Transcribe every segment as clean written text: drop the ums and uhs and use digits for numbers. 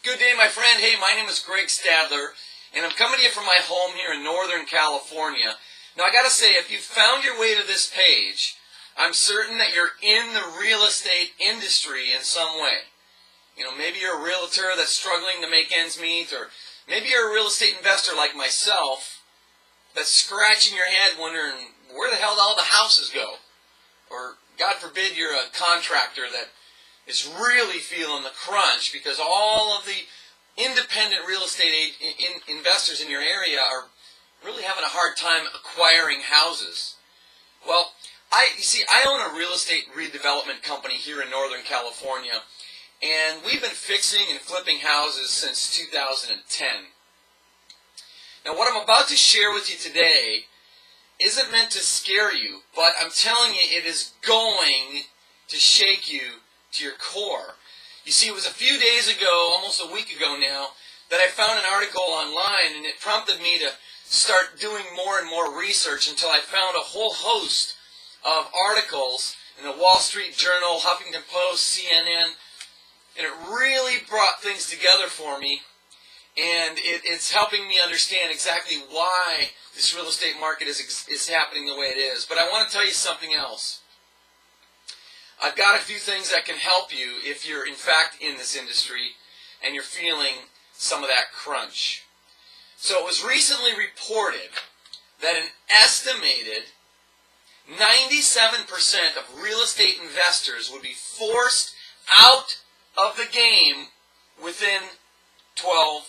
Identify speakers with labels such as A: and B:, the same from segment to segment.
A: Good day, my friend. Hey, my name is Greg Stadler, and I'm coming to you from my home here in Northern California. Now, I got to say, if you found your way to this page, I'm certain that you're in the real estate industry in some way. You know, maybe you're a realtor that's struggling to make ends meet, or maybe you're a real estate investor like myself that's scratching your head wondering, where the hell did all the houses go? Or, God forbid, you're a contractor that is really feeling the crunch because all of the independent real estate investors in your area are really having a hard time acquiring houses. Well, I own a real estate redevelopment company here in Northern California, and we've been fixing and flipping houses since 2010. Now, what I'm about to share with you today isn't meant to scare you, but I'm telling you it is going to shake you to your core. You see, it was a few days ago, almost a week ago now, that I found an article online, and it prompted me to start doing more and more research until I found a whole host of articles in the Wall Street Journal, Huffington Post, CNN, and it really brought things together for me, and it's helping me understand exactly why this real estate market is happening the way it is. But I want to tell you something else. I've got a few things that can help you if you're in fact in this industry and you're feeling some of that crunch. So it was recently reported that an estimated 97% of real estate investors would be forced out of the game within 12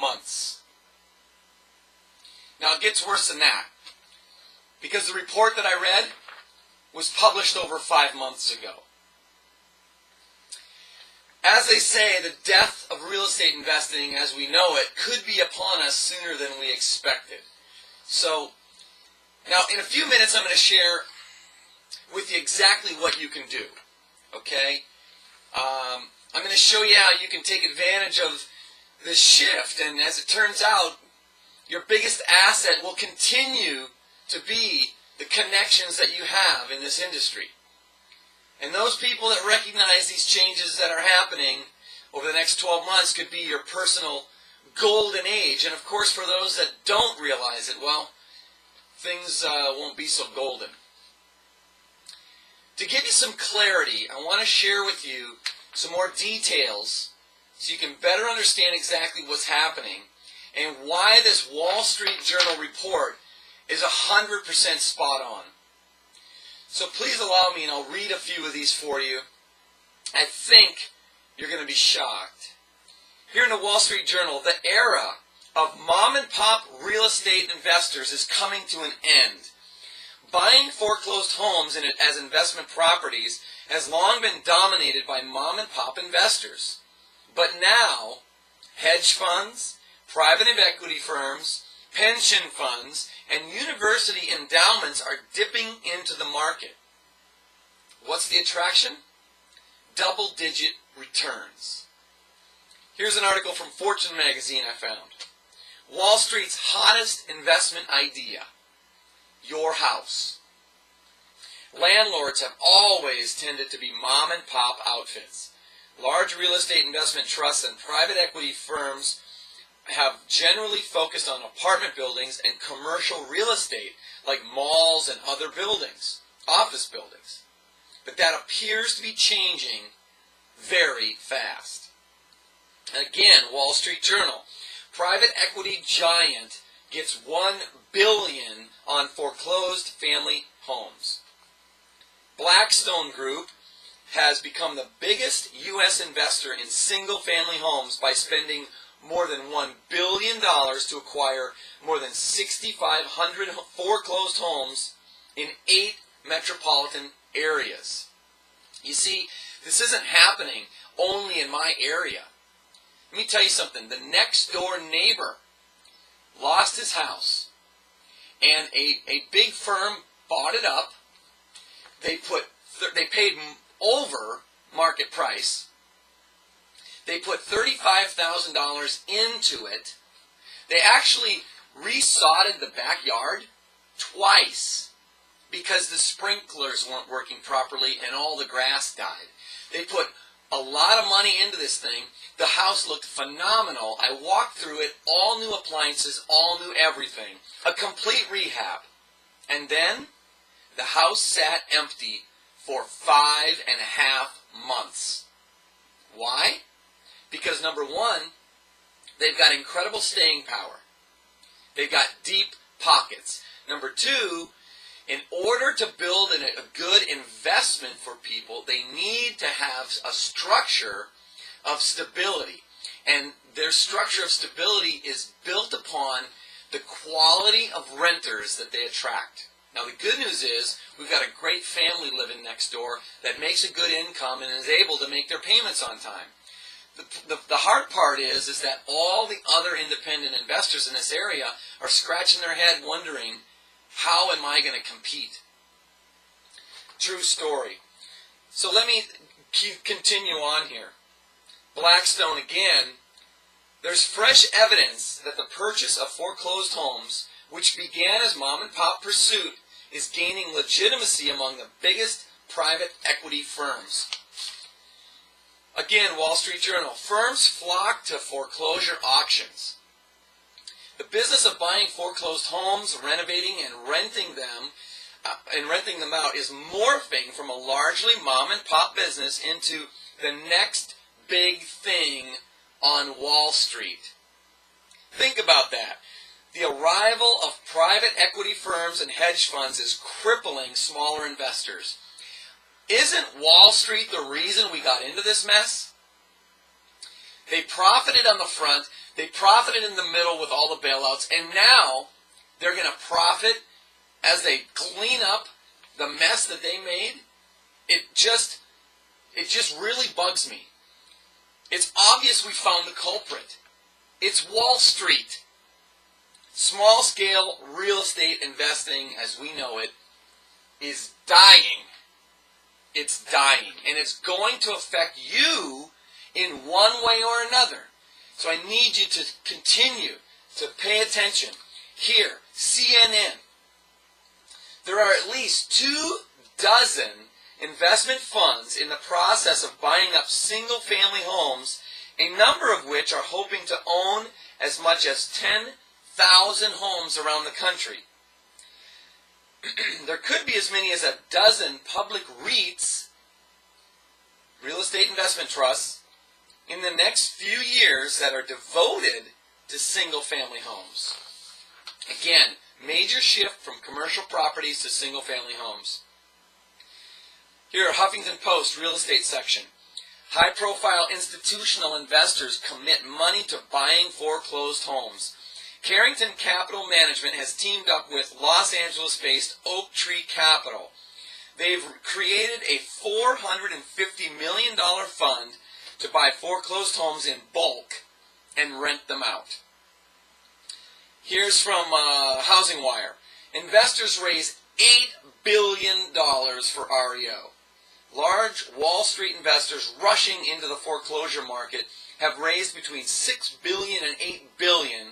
A: months. Now it gets worse than that, because the report that I read was published over 5 months ago. As they say, the death of real estate investing as we know it could be upon us sooner than we expected. So, now in a few minutes I'm going to share with you exactly what you can do. Okay? I'm going to show you how you can take advantage of this shift, and as it turns out, your biggest asset will continue to be the connections that you have in this industry. And those people that recognize these changes that are happening over the next 12 months could be your personal golden age. And of course, for those that don't realize it, well, things won't be so golden. To give you some clarity, I want to share with you some more details so you can better understand exactly what's happening and why this Wall Street Journal report is 100% spot on. So please allow me, and I'll read a few of these for you. I think you're going to be shocked. Here in the Wall Street Journal, the era of mom-and-pop real estate investors is coming to an end. Buying foreclosed homes as investment properties has long been dominated by mom-and-pop investors. But now, hedge funds, private equity firms, pension funds, and university endowments are dipping into the market. What's the attraction? Double-digit returns. Here's an article from Fortune magazine I found. Wall Street's hottest investment idea. Your house. Landlords have always tended to be mom-and-pop outfits. Large real estate investment trusts and private equity firms have generally focused on apartment buildings and commercial real estate like malls and other buildings, office buildings. But that appears to be changing very fast. And again, Wall Street Journal. Private equity giant gets $1 billion on foreclosed family homes. Blackstone Group has become the biggest U.S. investor in single-family homes by spending more than $1 billion to acquire more than 6,500 foreclosed homes in 8 metropolitan areas. You see, this isn't happening only in my area. Let me tell you something. The next door neighbor lost his house, and a big firm bought it up. They paid over market price. They put $35,000 into it. They actually resodded the backyard twice because the sprinklers weren't working properly and all the grass died. They put a lot of money into this thing. The house looked phenomenal. I walked through it, all new appliances, all new everything. A complete rehab. And then the house sat empty for 5.5 months. Why? Because number one, they've got incredible staying power. They've got deep pockets. Number two, in order to build a good investment for people, they need to have a structure of stability. And their structure of stability is built upon the quality of renters that they attract. Now the good news is we've got a great family living next door that makes a good income and is able to make their payments on time. The hard part is that all the other independent investors in this area are scratching their head wondering, how am I going to compete? True story. So let me continue on here. Blackstone again. There's fresh evidence that the purchase of foreclosed homes, which began as mom and pop pursuit, is gaining legitimacy among the biggest private equity firms. Again, Wall Street Journal. Firms flock to foreclosure auctions. The business of buying foreclosed homes, renovating, and renting them out is morphing from a largely mom and pop business into the next big thing on Wall Street. Think about that. The arrival of private equity firms and hedge funds is crippling smaller investors. Isn't Wall Street the reason we got into this mess? They profited on the front, they profited in the middle with all the bailouts, and now they're going to profit as they clean up the mess that they made. It just really bugs me. It's obvious we found the culprit. It's Wall Street. Small-scale real estate investing, as we know it, is dying. It's dying, and it's going to affect you in one way or another. So I need you to continue to pay attention. Here, CNN. There are at least 24 investment funds in the process of buying up single-family homes, a number of which are hoping to own as much as 10,000 homes around the country. There could be as many as 12 public REITs, real estate investment trusts, in the next few years that are devoted to single-family homes. Again, major shift from commercial properties to single-family homes. Here, Huffington Post, real estate section. High-profile institutional investors commit money to buying foreclosed homes. Carrington Capital Management has teamed up with Los Angeles-based Oak Tree Capital. They've created a $450 million fund to buy foreclosed homes in bulk and rent them out. Here's from Housing Wire. Investors raise $8 billion for REO. Large Wall Street investors rushing into the foreclosure market have raised between $6 billion and $8 billion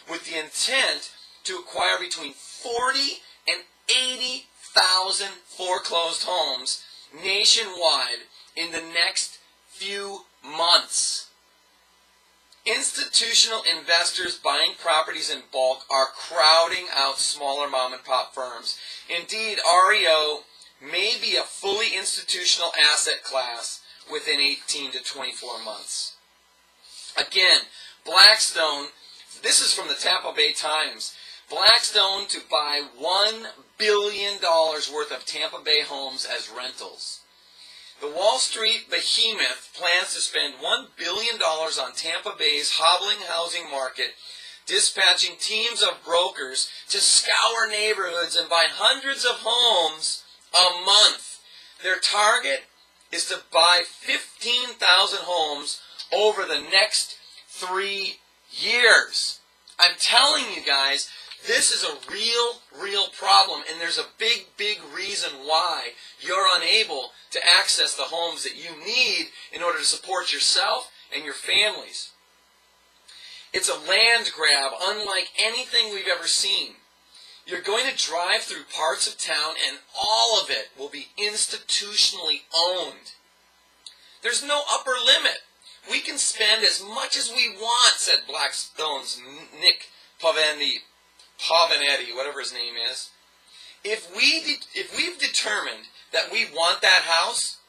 A: with the intent to acquire between 40 and 80,000 foreclosed homes nationwide in the next few months. Institutional investors buying properties in bulk are crowding out smaller mom-and-pop firms. Indeed, REO may be a fully institutional asset class within 18 to 24 months. Again, Blackstone, this is from the Tampa Bay Times, Blackstone to buy $1 billion worth of Tampa Bay homes as rentals. The Wall Street behemoth plans to spend $1 billion on Tampa Bay's hobbling housing market, dispatching teams of brokers to scour neighborhoods and buy hundreds of homes a month. Their target is to buy 15,000 homes over the next 3 years. I'm telling you guys, this is a real problem, and there's a big reason why you're unable to access the homes that you need in order to support yourself and your families. It's a land grab unlike anything we've ever seen. You're going to drive through parts of town and all of it will be institutionally owned. There's no upper limit. We can spend as much as we want, said Blackstone's Nick Pavanetti, whatever his name is. If we've determined that we want that house,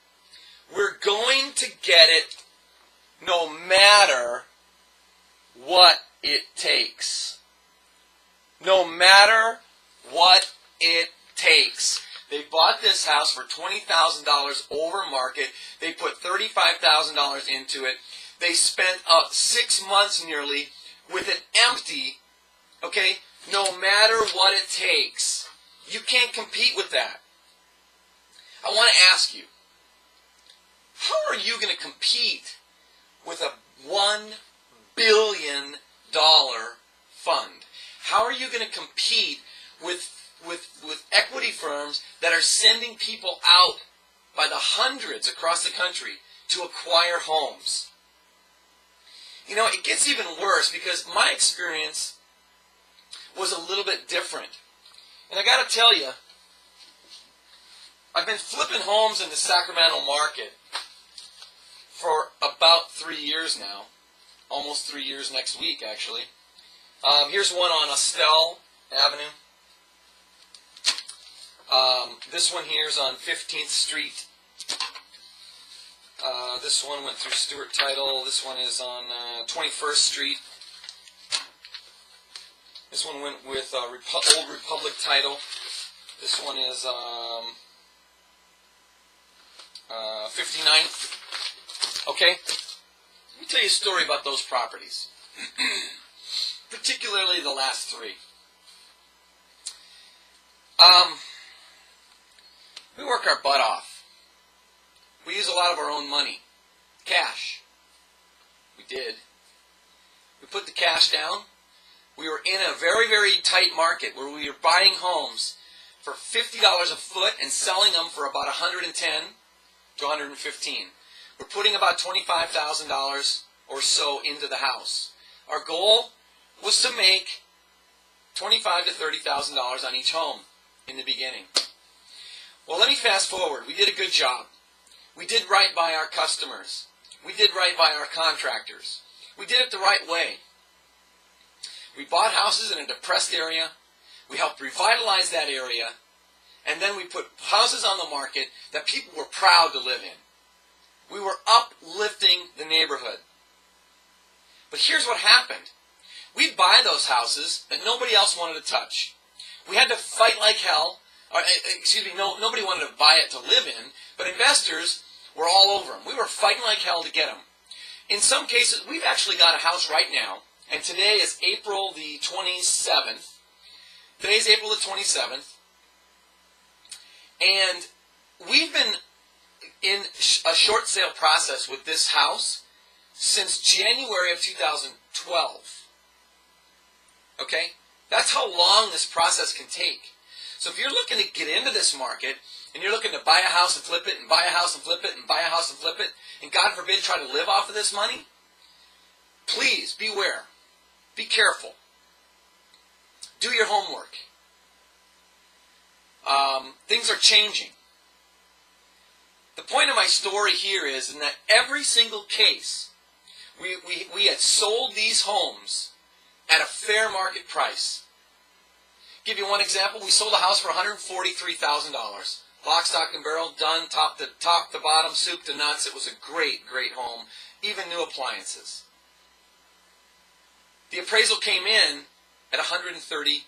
A: we're going to get it no matter what it takes. No matter what it takes. They bought this house for $20,000 over market. They put $35,000 into it. They spent 6 months nearly with it empty. Okay? No matter what it takes. You can't compete with that. I want to ask you, how are you going to compete with a $1 billion fund? How are you going to compete with equity firms that are sending people out by the hundreds across the country to acquire homes? You know, it gets even worse because my experience was a little bit different. And I got to tell you, I've been flipping homes in the Sacramento market for about 3 years now. Almost 3 years next week, actually. Here's one on Estelle Avenue. This one here is on 15th Street. This one went through Stewart Title. This one is on 21st Street. This one went with Old Republic Title. This one is 59th. Okay? Let me tell you a story about those properties. Particularly the last three. We work our butt off. We use a lot of our own money. Cash. We did. We put the cash down. We were in a very, very tight market where we were buying homes for $50 a foot and selling them for about $110 to $115. We're putting about $25,000 or so into the house. Our goal was to make $25,000 to $30,000 on each home in the beginning. Well, let me fast forward. We did a good job. We did right by our customers. We did right by our contractors. We did it the right way. We bought houses in a depressed area. We helped revitalize that area. And then we put houses on the market that people were proud to live in. We were uplifting the neighborhood. But here's what happened. We'd buy those houses that nobody else wanted to touch. We had to fight like hell. Nobody wanted to buy it to live in, but investors were all over them. We were fighting like hell to get them. In some cases, we've actually got a house right now, and today is April the 27th. Today's April the 27th, and we've been in a short sale process with this house since January of 2012. Okay? That's how long this process can take. So if you're looking to get into this market, and you're looking to buy a house and flip it, and buy a house and flip it, and buy a house and flip it, and God forbid try to live off of this money, please beware. Be careful. Do your homework. Things are changing. The point of my story here is in that every single case, we had sold these homes at a fair market price. Give you one example. We sold a house for $143,000. Lock, stock, and barrel, done, top to bottom, soup to nuts. It was a great, great home. Even new appliances. The appraisal came in at $131,000.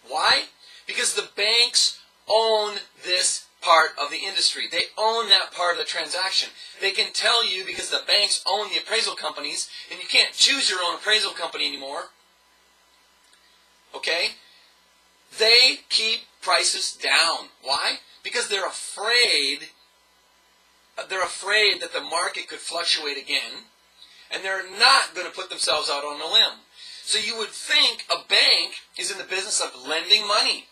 A: Why? Because the banks own this part of the industry. They own that part of the transaction. They can tell you because the banks own the appraisal companies, and you can't choose your own appraisal company anymore. Okay? They keep prices down. Why? Because they're afraid that the market could fluctuate again, and they're not going to put themselves out on a limb. So you would think a bank is in the business of lending money.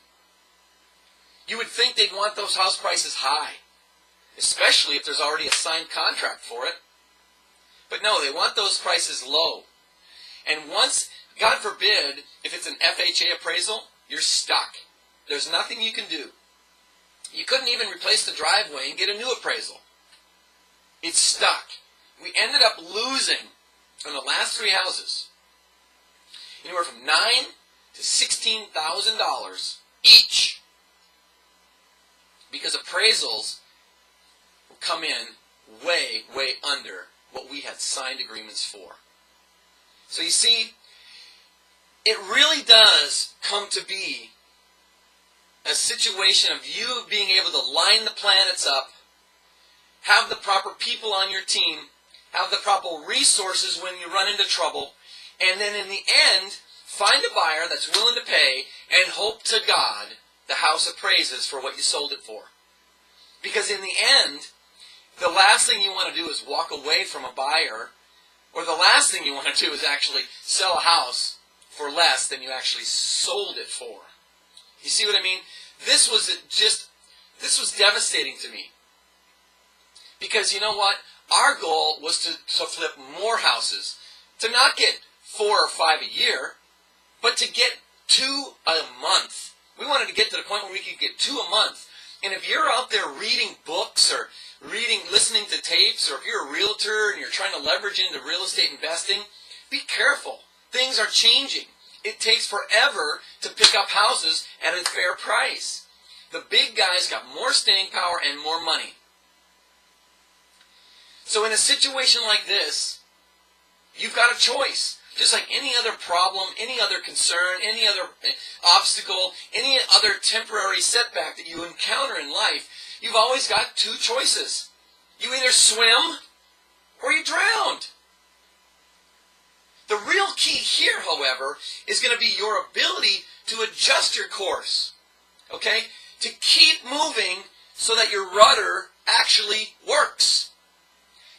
A: You would think they'd want those house prices high, especially if there's already a signed contract for it. But no, they want those prices low. And once, God forbid, if it's an FHA appraisal, you're stuck. There's nothing you can do. You couldn't even replace the driveway and get a new appraisal. It's stuck. We ended up losing on the last 3 houses anywhere from $9,000 to $16,000 each, because appraisals will come in way, way under what we had signed agreements for. So you see, it really does come to be a situation of you being able to line the planets up, have the proper people on your team, have the proper resources when you run into trouble, and then in the end, find a buyer that's willing to pay and hope to God the house appraises for what you sold it for. Because in the end, the last thing you want to do is walk away from a buyer, or the last thing you want to do is actually sell a house for less than you actually sold it for. You see what I mean? This was devastating to me. Because you know what? Our goal was to flip more houses. To not get 4 or 5 a year, but to get 2 a month. We wanted to get to the point where we could get 2 a month. And if you're out there reading books or listening to tapes, or if you're a realtor and you're trying to leverage into real estate investing, be careful. Things are changing. It takes forever to pick up houses at a fair price. The big guys got more staying power and more money. So in a situation like this, you've got a choice. Just like any other problem, any other concern, any other obstacle, any other temporary setback that you encounter in life, you've always got 2 choices. You either swim or you drown. The real key here, however, is going to be your ability to adjust your course. Okay? To keep moving so that your rudder actually works.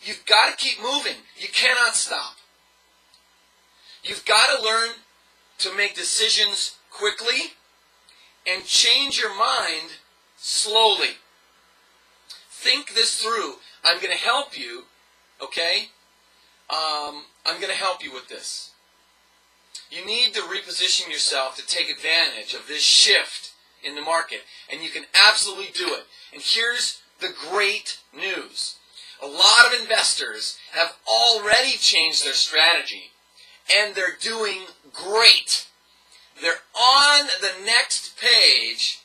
A: You've got to keep moving. You cannot stop. You've got to learn to make decisions quickly and change your mind slowly. Think this through. I'm going to help you, okay? I'm going to help you with this. You need to reposition yourself to take advantage of this shift in the market, and you can absolutely do it. And here's the great news. A lot of investors have already changed their strategy, and they're doing great. They're on the next page,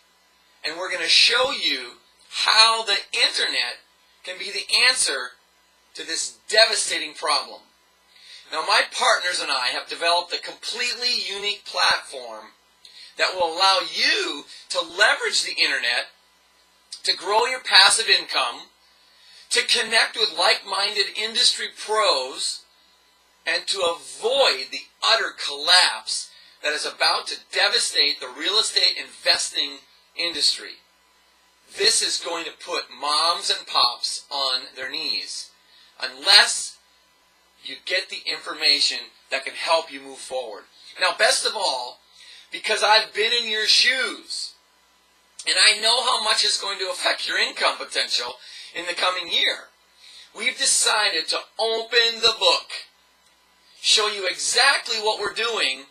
A: and we're going to show you how the internet can be the answer to this devastating problem. Now, my partners and I have developed a completely unique platform that will allow you to leverage the internet to grow your passive income, to connect with like-minded industry pros, and to avoid the utter collapse that is about to devastate the real estate investing industry. This is going to put moms and pops on their knees unless you get the information that can help you move forward. Now, best of all, because I've been in your shoes, and I know how much it's going to affect your income potential in the coming year, we've decided to open the book, show you exactly what we're doing,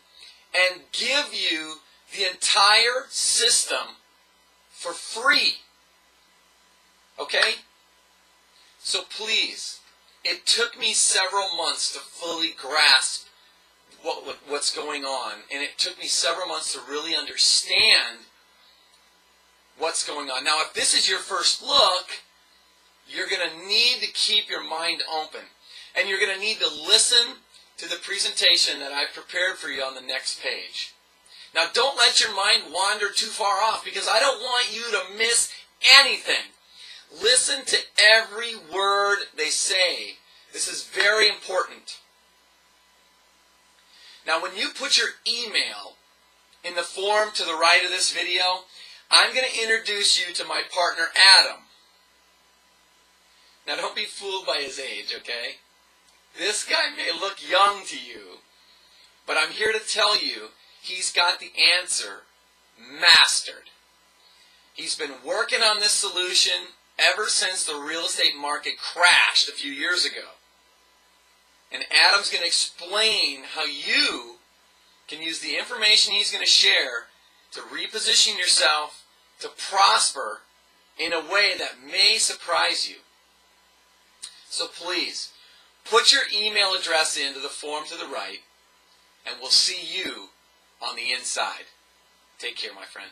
A: and give you the entire system for free. Okay? So please, it took me several months to fully grasp what's going on, and it took me several months to really understand what's going on. Now, if this is your first look, you're going to need to keep your mind open, and you're going to need to listen to the presentation that I've prepared for you on the next page. Now, don't let your mind wander too far off, because I don't want you to miss anything. Listen to every word they say. This is very important. Now, when you put your email in the form to the right of this video, I'm going to introduce you to my partner, Adam. Now, don't be fooled by his age, okay? This guy may look young to you, but I'm here to tell you he's got the answer mastered. He's been working on this solution ever since the real estate market crashed a few years ago. And Adam's going to explain how you can use the information he's going to share to reposition yourself to prosper in a way that may surprise you. So please, put your email address into the form to the right, and we'll see you on the inside. Take care, my friend.